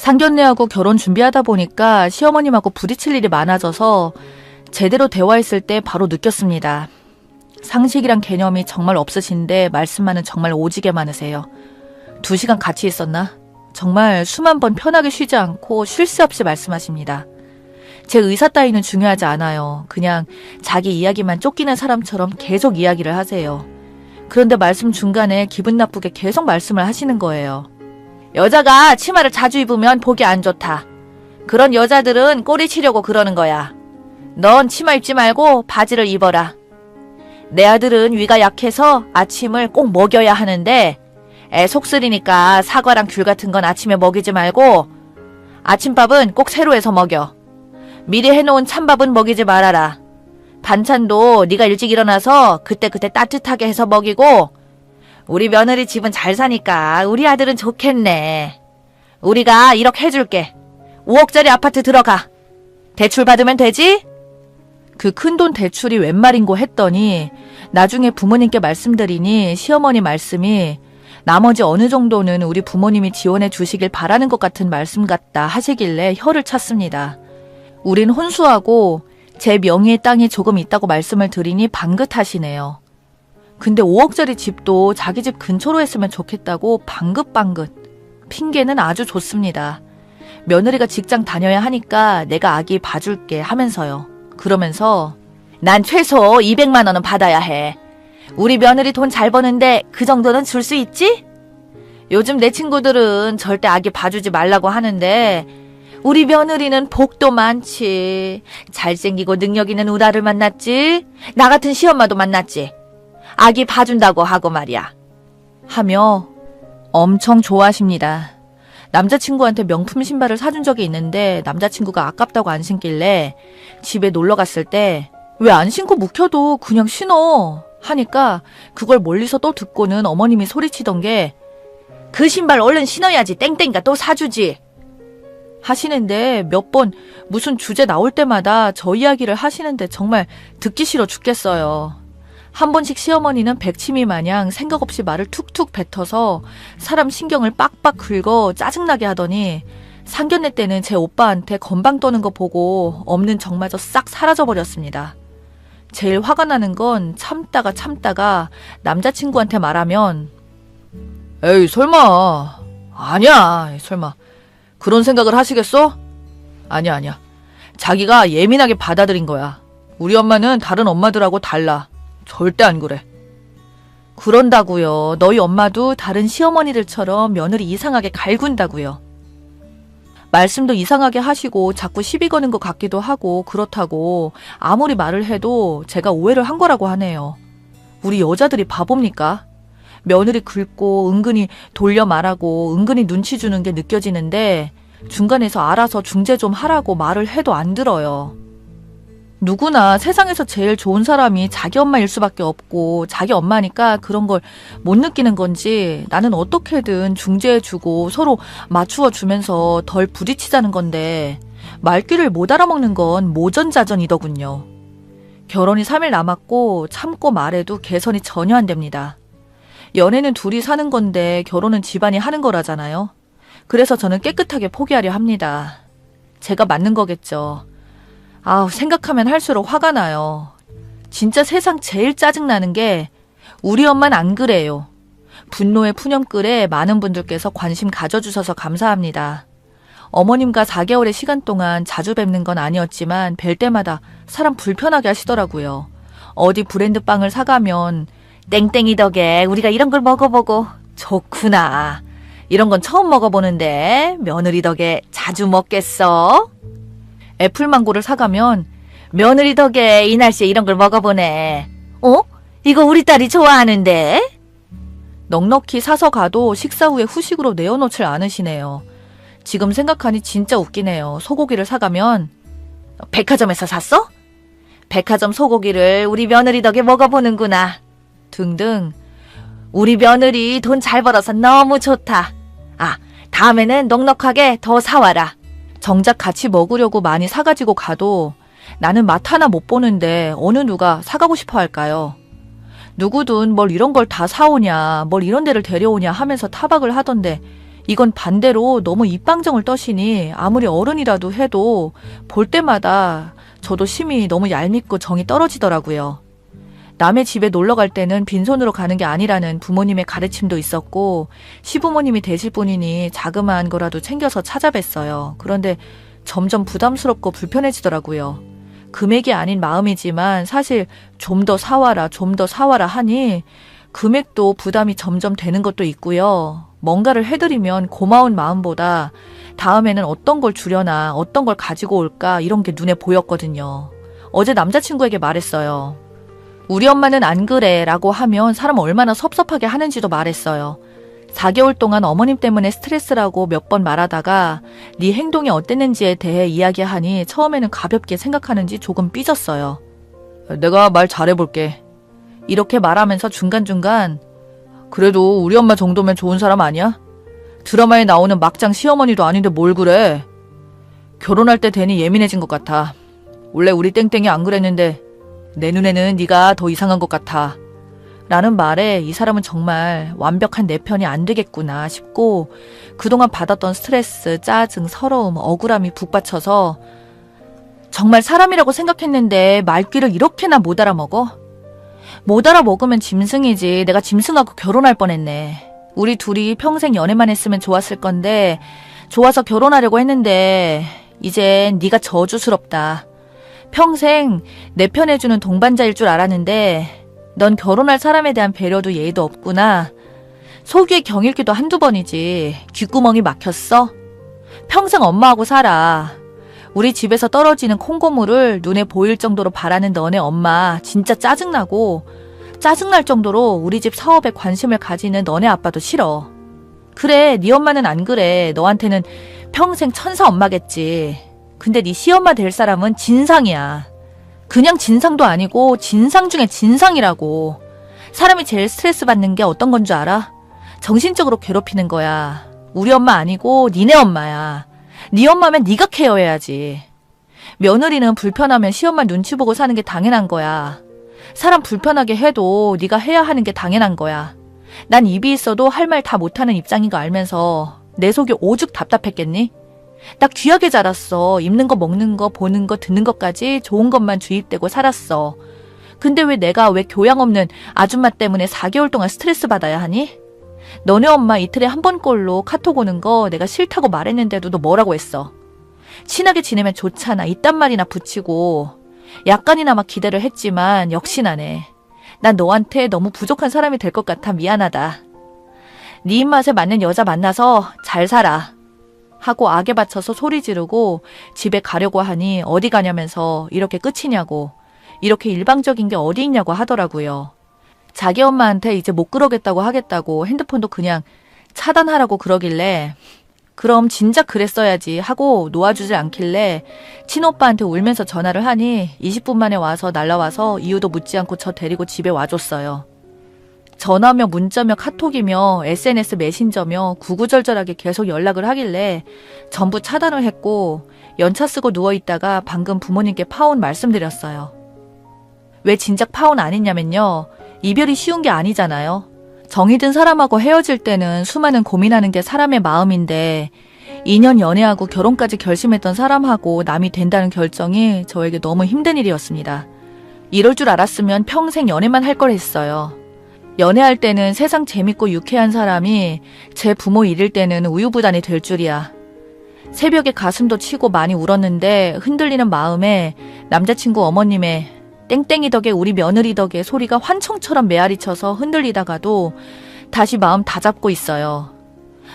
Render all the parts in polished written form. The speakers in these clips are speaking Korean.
상견례하고 결혼 준비하다 보니까 시어머님하고 부딪힐 일이 많아져서 제대로 대화했을 때 바로 느꼈습니다. 상식이란 개념이 정말 없으신데 말씀만은 정말 오지게 많으세요. 2시간 같이 있었나? 정말 수만 번 편하게 쉬지 않고 쉴 새 없이 말씀하십니다. 제 의사 따위는 중요하지 않아요. 그냥 자기 이야기만 쫓기는 사람처럼 계속 이야기를 하세요. 그런데 말씀 중간에 기분 나쁘게 계속 말씀을 하시는 거예요. 여자가 치마를 자주 입으면 보기 안 좋다. 그런 여자들은 꼬리 치려고 그러는 거야. 넌 치마 입지 말고 바지를 입어라. 내 아들은 위가 약해서 아침을 꼭 먹여야 하는데 애 속쓰리니까 사과랑 귤 같은 건 아침에 먹이지 말고 아침밥은 꼭 새로 해서 먹여. 미리 해놓은 찬밥은 먹이지 말아라. 반찬도 네가 일찍 일어나서 그때그때 따뜻하게 해서 먹이고 우리 며느리 집은 잘 사니까 우리 아들은 좋겠네. 우리가 1억 해줄게. 5억짜리 아파트 들어가. 대출 받으면 되지? 그 큰돈 대출이 웬 말인고 했더니 나중에 부모님께 말씀드리니 시어머니 말씀이 나머지 어느 정도는 우리 부모님이 지원해 주시길 바라는 것 같은 말씀 같다 하시길래 혀를 찼습니다. 우린 혼수하고 제 명의의 땅이 조금 있다고 말씀을 드리니 방긋하시네요. 근데 5억짜리 집도 자기 집 근처로 했으면 좋겠다고 방긋방긋. 핑계는 아주 좋습니다. 며느리가 직장 다녀야 하니까 내가 아기 봐줄게 하면서요. 그러면서 난 최소 200만 원은 받아야 해. 우리 며느리 돈 잘 버는데 그 정도는 줄 수 있지? 요즘 내 친구들은 절대 아기 봐주지 말라고 하는데 우리 며느리는 복도 많지. 잘생기고 능력 있는 우라를 만났지. 나 같은 시엄마도 만났지. 아기 봐준다고 하고 말이야. 하며 엄청 좋아하십니다. 남자친구한테 명품 신발을 사준 적이 있는데 남자친구가 아깝다고 안 신길래 집에 놀러 갔을 때 왜 안 신고 묵혀도 그냥 신어 하니까 그걸 멀리서 또 듣고는 어머님이 소리치던 게 그 신발 얼른 신어야지 땡땡이가 또 사주지 하시는데 몇 번 무슨 주제 나올 때마다 저 이야기를 하시는데 정말 듣기 싫어 죽겠어요. 한 번씩 시어머니는 백치미 마냥 생각 없이 말을 툭툭 뱉어서 사람 신경을 빡빡 긁어 짜증나게 하더니 상견례 때는 제 오빠한테 건방 떠는 거 보고 없는 정마저 싹 사라져버렸습니다. 제일 화가 나는 건 참다가 남자친구한테 말하면 에이 설마 아니야 설마 그런 생각을 하시겠어? 아니야 자기가 예민하게 받아들인 거야. 우리 엄마는 다른 엄마들하고 달라. 절대 안 그래. 그런다고요. 너희 엄마도 다른 시어머니들처럼 며느리 이상하게 갈군다고요. 말씀도 이상하게 하시고 자꾸 시비 거는 것 같기도 하고 그렇다고 아무리 말을 해도 제가 오해를 한 거라고 하네요. 우리 여자들이 바보입니까? 며느리 긁고 은근히 돌려 말하고 은근히 눈치 주는 게 느껴지는데 중간에서 알아서 중재 좀 하라고 말을 해도 안 들어요. 누구나 세상에서 제일 좋은 사람이 자기 엄마일 수밖에 없고 자기 엄마니까 그런 걸 못 느끼는 건지 나는 어떻게든 중재해주고 서로 맞추어주면서 덜 부딪히자는 건데 말귀를 못 알아먹는 건 모전자전이더군요. 결혼이 3일 남았고 참고 말해도 개선이 전혀 안 됩니다. 연애는 둘이 사는 건데 결혼은 집안이 하는 거라잖아요. 그래서 저는 깨끗하게 포기하려 합니다. 제가 맞는 거겠죠. 생각하면 할수록 화가 나요. 진짜 세상 제일 짜증나는 게 우리 엄만 안 그래요. 분노의 푸념글에 많은 분들께서 관심 가져주셔서 감사합니다. 어머님과 4개월의 시간 동안 자주 뵙는 건 아니었지만 뵐 때마다 사람 불편하게 하시더라고요. 어디 브랜드 빵을 사가면 땡땡이 덕에 우리가 이런 걸 먹어보고 좋구나. 이런 건 처음 먹어보는데 며느리 덕에 자주 먹겠어? 애플망고를 사가면 며느리 덕에 이 날씨에 이런 걸 먹어보네. 이거 우리 딸이 좋아하는데? 넉넉히 사서 가도 식사 후에 후식으로 내어놓질 않으시네요. 지금 생각하니 진짜 웃기네요. 소고기를 사가면 백화점에서 샀어? 백화점 소고기를 우리 며느리 덕에 먹어보는구나. 등등. 우리 며느리 돈 잘 벌어서 너무 좋다. 다음에는 넉넉하게 더 사와라. 정작 같이 먹으려고 많이 사가지고 가도 나는 맛 하나 못 보는데 어느 누가 사가고 싶어 할까요? 누구든 뭘 이런 걸 다 사오냐, 뭘 이런 데를 데려오냐 하면서 타박을 하던데 이건 반대로 너무 입방정을 떠시니 아무리 어른이라도 해도 볼 때마다 저도 심히 너무 얄밉고 정이 떨어지더라고요. 남의 집에 놀러 갈 때는 빈손으로 가는 게 아니라는 부모님의 가르침도 있었고 시부모님이 되실 분이니 자그마한 거라도 챙겨서 찾아뵀어요. 그런데 점점 부담스럽고 불편해지더라고요. 금액이 아닌 마음이지만 사실 좀 더 사와라, 좀 더 사와라 하니 금액도 부담이 점점 되는 것도 있고요. 뭔가를 해드리면 고마운 마음보다 다음에는 어떤 걸 주려나, 어떤 걸 가지고 올까 이런 게 눈에 보였거든요. 어제 남자친구에게 말했어요. 우리 엄마는 안 그래 라고 하면 사람 얼마나 섭섭하게 하는지도 말했어요. 4개월 동안 어머님 때문에 스트레스라고 몇 번 말하다가 네 행동이 어땠는지에 대해 이야기하니 처음에는 가볍게 생각하는지 조금 삐졌어요. 내가 말 잘해볼게. 이렇게 말하면서 중간중간 그래도 우리 엄마 정도면 좋은 사람 아니야? 드라마에 나오는 막장 시어머니도 아닌데 뭘 그래? 결혼할 때 되니 예민해진 것 같아. 원래 우리 땡땡이 안 그랬는데 내 눈에는 네가 더 이상한 것 같아. 라는 말에 이 사람은 정말 완벽한 내 편이 안 되겠구나 싶고 그동안 받았던 스트레스, 짜증, 서러움, 억울함이 북받쳐서 정말 사람이라고 생각했는데 말귀를 이렇게나 못 알아먹어? 못 알아먹으면 짐승이지. 내가 짐승하고 결혼할 뻔했네. 우리 둘이 평생 연애만 했으면 좋았을 건데 좋아서 결혼하려고 했는데 이젠 네가 저주스럽다. 평생 내 편해주는 동반자일 줄 알았는데 넌 결혼할 사람에 대한 배려도 예의도 없구나. 속위에 경일기도 한두 번이지. 귓구멍이 막혔어? 평생 엄마하고 살아. 우리 집에서 떨어지는 콩고물을 눈에 보일 정도로 바라는 너네 엄마 진짜 짜증나고 짜증날 정도로 우리 집 사업에 관심을 가지는 너네 아빠도 싫어. 그래, 네 엄마는 안 그래. 너한테는 평생 천사 엄마겠지. 근데 네 시엄마 될 사람은 진상이야. 그냥 진상도 아니고 진상 중에 진상이라고. 사람이 제일 스트레스 받는 게 어떤 건 줄 알아? 정신적으로 괴롭히는 거야. 우리 엄마 아니고 니네 엄마야. 네 엄마면 네가 케어해야지. 며느리는 불편하면 시엄마 눈치 보고 사는 게 당연한 거야. 사람 불편하게 해도 네가 해야 하는 게 당연한 거야. 난 입이 있어도 할 말 다 못하는 입장인 거 알면서 내 속이 오죽 답답했겠니? 나 귀하게 자랐어. 입는 거, 먹는 거, 보는 거, 듣는 것까지 좋은 것만 주입되고 살았어. 근데 왜 내가 왜 교양 없는 아줌마 때문에 4개월 동안 스트레스 받아야 하니? 너네 엄마 이틀에 한 번꼴로 카톡 오는 거 내가 싫다고 말했는데도 너 뭐라고 했어? 친하게 지내면 좋잖아. 이딴 말이나 붙이고. 약간이나마 기대를 했지만 역시나네. 난 너한테 너무 부족한 사람이 될 것 같아 미안하다. 네 입맛에 맞는 여자 만나서 잘 살아. 하고 악에 받쳐서 소리 지르고 집에 가려고 하니 어디 가냐면서 이렇게 끝이냐고. 이렇게 일방적인 게 어디 있냐고 하더라고요. 자기 엄마한테 이제 못 그러겠다고 하겠다고 핸드폰도 그냥 차단하라고 그러길래 그럼 진작 그랬어야지 하고 놓아주질 않길래 친오빠한테 울면서 전화를 하니 20분 만에 와서 날라와서 이유도 묻지 않고 저 데리고 집에 와줬어요. 전화며 문자며 카톡이며 SNS 메신저며 구구절절하게 계속 연락을 하길래 전부 차단을 했고 연차 쓰고 누워있다가 방금 부모님께 파혼 말씀드렸어요. 왜 진작 파혼 안 했냐면요. 이별이 쉬운 게 아니잖아요. 정이 든 사람하고 헤어질 때는 수많은 고민하는 게 사람의 마음인데 2년 연애하고 결혼까지 결심했던 사람하고 남이 된다는 결정이 저에게 너무 힘든 일이었습니다. 이럴 줄 알았으면 평생 연애만 할 걸 했어요. 연애할 때는 세상 재밌고 유쾌한 사람이 제 부모 잃을 때는 우유부단이 될 줄이야. 새벽에 가슴도 치고 많이 울었는데 흔들리는 마음에 남자친구 어머님의 땡땡이 덕에 우리 며느리 덕에 소리가 환청처럼 메아리쳐서 흔들리다가도 다시 마음 다잡고 있어요.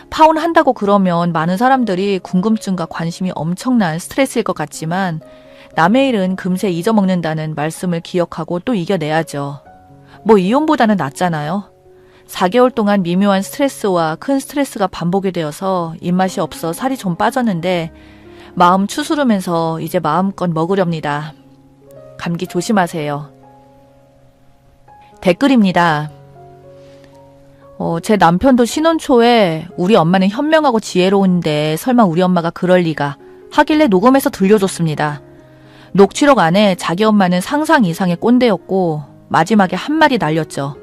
파혼한다고 그러면 많은 사람들이 궁금증과 관심이 엄청난 스트레스일 것 같지만 남의 일은 금세 잊어먹는다는 말씀을 기억하고 또 이겨내야죠. 뭐 이혼보다는 낫잖아요. 4개월 동안 미묘한 스트레스와 큰 스트레스가 반복이 되어서 입맛이 없어 살이 좀 빠졌는데 마음 추스르면서 이제 마음껏 먹으렵니다. 감기 조심하세요. 댓글입니다. 제 남편도 신혼 초에 우리 엄마는 현명하고 지혜로운데 설마 우리 엄마가 그럴 리가 하길래 녹음해서 들려줬습니다. 녹취록 안에 자기 엄마는 상상 이상의 꼰대였고 마지막에 한마디 날렸죠.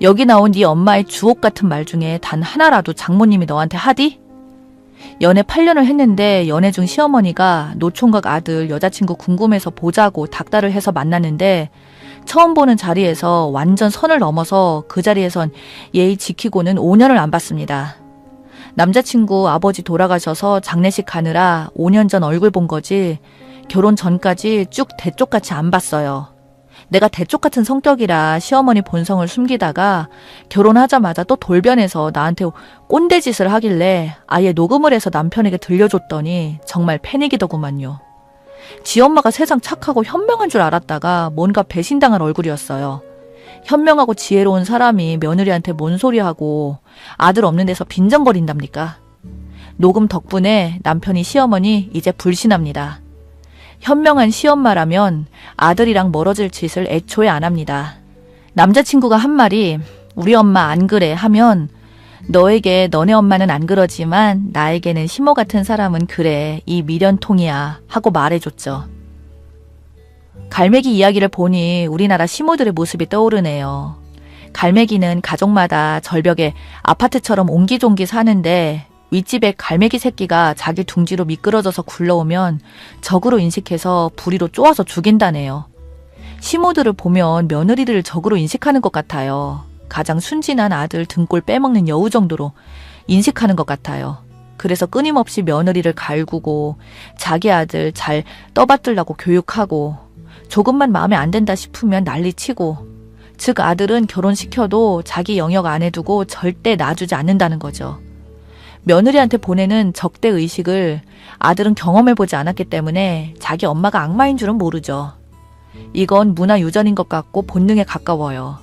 여기 나온 네 엄마의 주옥 같은 말 중에 단 하나라도 장모님이 너한테 하디? 연애 8년을 했는데 연애 중 시어머니가 노총각 아들 여자친구 궁금해서 보자고 닥달을 해서 만났는데 처음 보는 자리에서 완전 선을 넘어서 그 자리에선 예의 지키고는 5년을 안 봤습니다. 남자친구 아버지 돌아가셔서 장례식 가느라 5년 전 얼굴 본 거지 결혼 전까지 쭉 대쪽같이 안 봤어요. 내가 대쪽 같은 성격이라 시어머니 본성을 숨기다가 결혼하자마자 또 돌변해서 나한테 꼰대짓을 하길래 아예 녹음을 해서 남편에게 들려줬더니 정말 패닉이더구만요. 지 엄마가 세상 착하고 현명한 줄 알았다가 뭔가 배신당한 얼굴이었어요. 현명하고 지혜로운 사람이 며느리한테 뭔 소리하고 아들 없는 데서 빈정거린답니까? 녹음 덕분에 남편이 시어머니 이제 불신합니다. 현명한 시엄마라면 아들이랑 멀어질 짓을 애초에 안 합니다. 남자친구가 한 말이 우리 엄마 안 그래 하면 너에게 너네 엄마는 안 그러지만 나에게는 시모 같은 사람은 그래 이 미련통이야 하고 말해줬죠. 갈매기 이야기를 보니 우리나라 시모들의 모습이 떠오르네요. 갈매기는 가족마다 절벽에 아파트처럼 옹기종기 사는데 윗집에 갈매기 새끼가 자기 둥지로 미끄러져서 굴러오면 적으로 인식해서 부리로 쪼아서 죽인다네요. 시모들을 보면 며느리들을 적으로 인식하는 것 같아요. 가장 순진한 아들 등골 빼먹는 여우 정도로 인식하는 것 같아요. 그래서 끊임없이 며느리를 갈구고 자기 아들 잘 떠받들라고 교육하고 조금만 마음에 안 든다 싶으면 난리치고 즉 아들은 결혼시켜도 자기 영역 안에 두고 절대 놔주지 않는다는 거죠. 며느리한테 보내는 적대의식을 아들은 경험해보지 않았기 때문에 자기 엄마가 악마인 줄은 모르죠. 이건 문화유전인 것 같고 본능에 가까워요.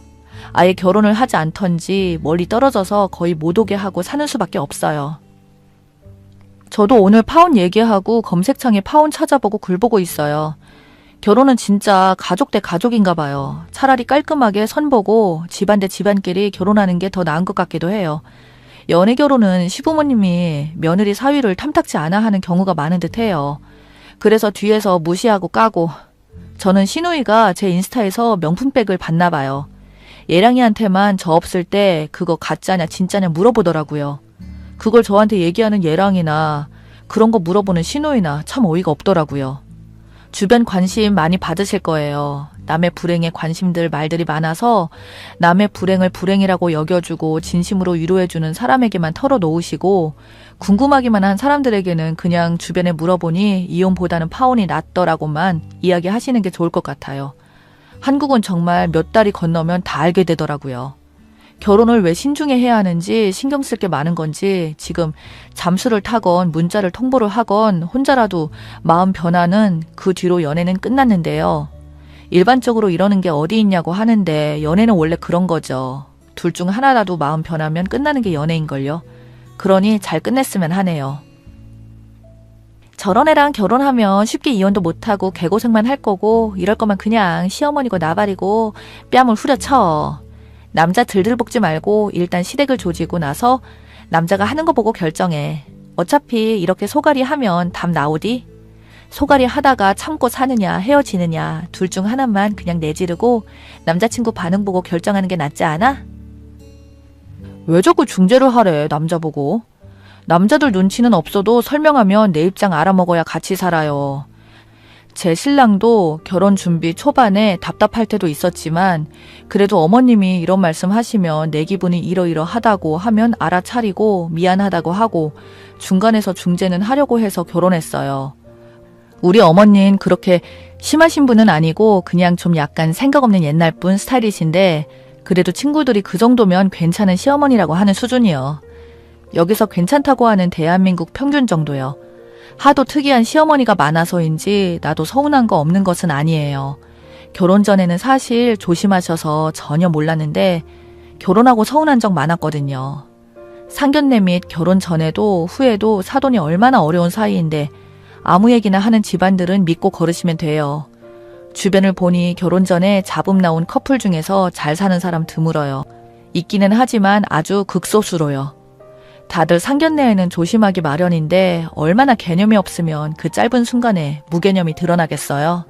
아예 결혼을 하지 않던지 멀리 떨어져서 거의 못 오게 하고 사는 수밖에 없어요. 저도 오늘 파혼 얘기하고 검색창에 파혼 찾아보고 글 보고 있어요. 결혼은 진짜 가족 대 가족인가 봐요. 차라리 깔끔하게 선보고 집안 대 집안끼리 결혼하는 게 더 나은 것 같기도 해요. 연애 결혼은 시부모님이 며느리 사위를 탐탁지 않아 하는 경우가 많은 듯해요. 그래서 뒤에서 무시하고 까고 저는 시누이가 제 인스타에서 명품백을 봤나 봐요. 예랑이한테만 저 없을 때 그거 가짜냐 진짜냐 물어보더라고요. 그걸 저한테 얘기하는 예랑이나 그런 거 물어보는 시누이나 참 어이가 없더라고요. 주변 관심 많이 받으실 거예요. 남의 불행에 관심들 말들이 많아서 남의 불행을 불행이라고 여겨주고 진심으로 위로해주는 사람에게만 털어놓으시고 궁금하기만 한 사람들에게는 그냥 주변에 물어보니 이혼보다는 파혼이 낫더라고만 이야기하시는 게 좋을 것 같아요. 한국은 정말 몇 달이 건너면 다 알게 되더라고요. 결혼을 왜 신중히 해야 하는지 신경 쓸 게 많은 건지 지금 잠수를 타건 문자를 통보를 하건 혼자라도 마음 변화는 그 뒤로 연애는 끝났는데요. 일반적으로 이러는 게 어디 있냐고 하는데 연애는 원래 그런 거죠. 둘 중 하나라도 마음 변하면 끝나는 게 연애인걸요. 그러니 잘 끝냈으면 하네요. 저런 애랑 결혼하면 쉽게 이혼도 못하고 개고생만 할 거고 이럴 거면 그냥 시어머니고 나발이고 뺨을 후려쳐. 남자 들들 볶지 말고 일단 시댁을 조지고 나서 남자가 하는 거 보고 결정해. 어차피 이렇게 소갈이 하면 답 나오디? 소갈이 하다가 참고 사느냐 헤어지느냐 둘 중 하나만 그냥 내지르고 남자친구 반응 보고 결정하는 게 낫지 않아? 왜 자꾸 중재를 하래 남자 보고. 남자들 눈치는 없어도 설명하면 내 입장 알아먹어야 같이 살아요. 제 신랑도 결혼 준비 초반에 답답할 때도 있었지만 그래도 어머님이 이런 말씀 하시면 내 기분이 이러이러하다고 하면 알아차리고 미안하다고 하고 중간에서 중재는 하려고 해서 결혼했어요. 우리 어머니는 그렇게 심하신 분은 아니고 그냥 좀 약간 생각 없는 옛날 분 스타일이신데 그래도 친구들이 그 정도면 괜찮은 시어머니라고 하는 수준이요. 여기서 괜찮다고 하는 대한민국 평균 정도요. 하도 특이한 시어머니가 많아서인지 나도 서운한 거 없는 것은 아니에요. 결혼 전에는 사실 조심하셔서 전혀 몰랐는데 결혼하고 서운한 적 많았거든요. 상견례 및 결혼 전에도 후에도 사돈이 얼마나 어려운 사이인데 아무 얘기나 하는 집안들은 믿고 걸으시면 돼요. 주변을 보니 결혼 전에 잡음 나온 커플 중에서 잘 사는 사람 드물어요. 있기는 하지만 아주 극소수로요. 다들 상견례에는 조심하기 마련인데 얼마나 개념이 없으면 그 짧은 순간에 무개념이 드러나겠어요?